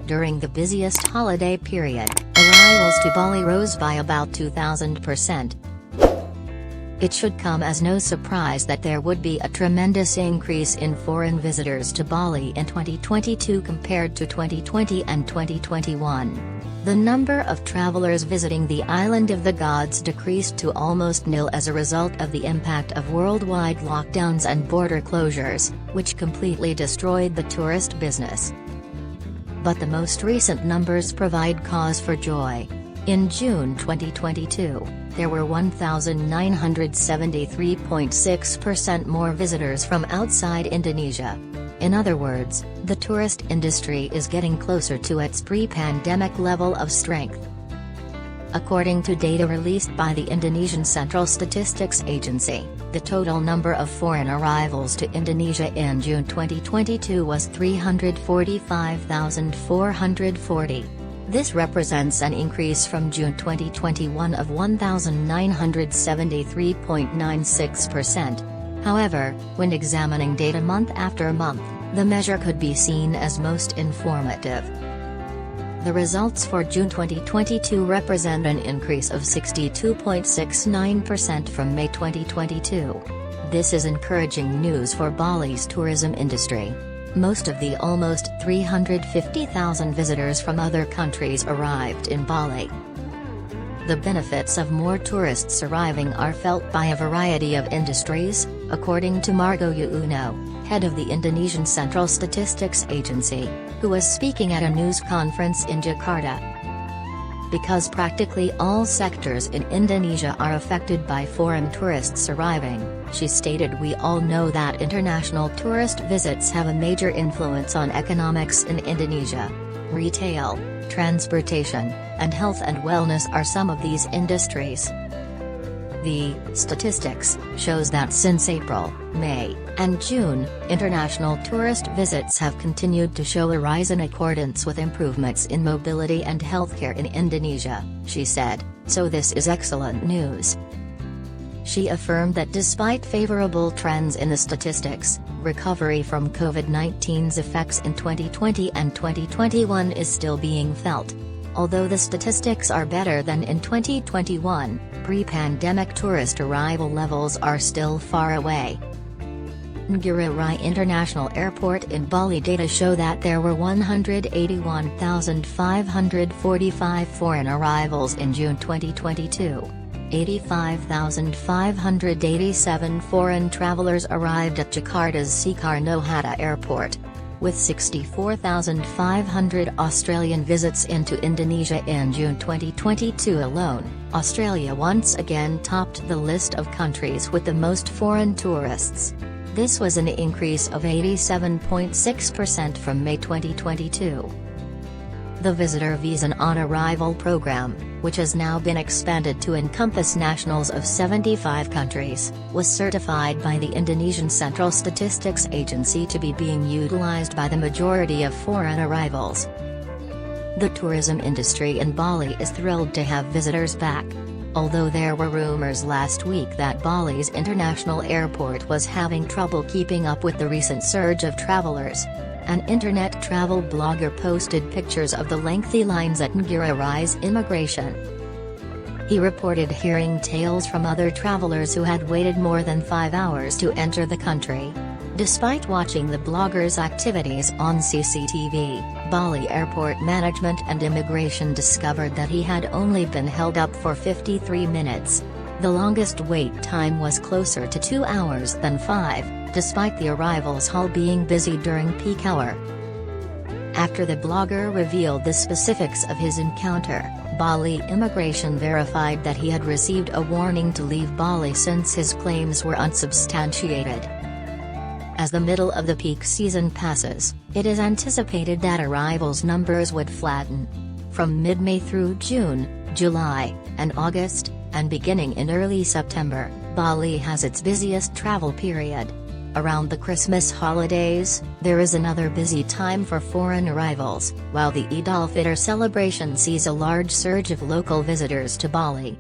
During the busiest holiday period, arrivals to Bali rose by about 2,000%. It should come as no surprise that there would be a tremendous increase in foreign visitors to Bali in 2022 compared to 2020 and 2021. The number of travelers visiting the island of the gods decreased to almost nil as a result of the impact of worldwide lockdowns and border closures, which completely destroyed the tourist business. But the most recent numbers provide cause for joy. In June 2022, there were 1,973.6% more visitors from outside Indonesia. In other words, the tourist industry is getting closer to its pre-pandemic level of strength. According to data released by the Indonesian Central Statistics Agency, the total number of foreign arrivals to Indonesia in June 2022 was 345,440. This represents an increase from June 2021 of 1,973.96%. However, when examining data month after month, the measure could be seen as most informative. The results for June 2022 represent an increase of 62.69% from May 2022. This is encouraging news for Bali's tourism industry. Most of the almost 350,000 visitors from other countries arrived in Bali. The benefits of more tourists arriving are felt by a variety of industries, according to Margo Yuuno, head of the Indonesian Central Statistics Agency, who was speaking at a news conference in Jakarta. Because practically all sectors in Indonesia are affected by foreign tourists arriving, she stated, we all know that international tourist visits have a major influence on economics in Indonesia. Retail, transportation, and health and wellness are some of these industries. The statistics shows that since April, May, and June, international tourist visits have continued to show a rise in accordance with improvements in mobility and healthcare in Indonesia, she said, so this is excellent news. She affirmed that despite favorable trends in the statistics, recovery from COVID-19's effects in 2020 and 2021 is still being felt. Although the statistics are better than in 2021, pre-pandemic tourist arrival levels are still far away. Ngurah Rai International Airport in Bali data show that there were 181,545 foreign arrivals in June 2022. 85,587 foreign travelers arrived at Jakarta's Soekarno-Hatta Airport. With 64,500 Australian visits into Indonesia in June 2022 alone, Australia once again topped the list of countries with the most foreign tourists. This was an increase of 87.6% from May 2022. The Visitor Visa on Arrival program, which has now been expanded to encompass nationals of 75 countries, was certified by the Indonesian Central Statistics Agency to be being utilized by the majority of foreign arrivals. The tourism industry in Bali is thrilled to have visitors back. Although there were rumors last week that Bali's international airport was having trouble keeping up with the recent surge of travelers. An internet travel blogger posted pictures of the lengthy lines at Ngurah Rai's immigration. He reported hearing tales from other travelers who had waited more than 5 hours to enter the country. Despite watching the blogger's activities on CCTV, Bali Airport Management and Immigration discovered that he had only been held up for 53 minutes. The longest wait time was closer to 2 hours than 5. Despite the arrivals hall being busy during peak hour. After the blogger revealed the specifics of his encounter, Bali Immigration verified that he had received a warning to leave Bali since his claims were unsubstantiated. As the middle of the peak season passes, it is anticipated that arrivals numbers would flatten. From mid-May through June, July, and August, and beginning in early September, Bali has its busiest travel period. Around the Christmas holidays, there is another busy time for foreign arrivals, while the Eid al-Fitr celebration sees a large surge of local visitors to Bali.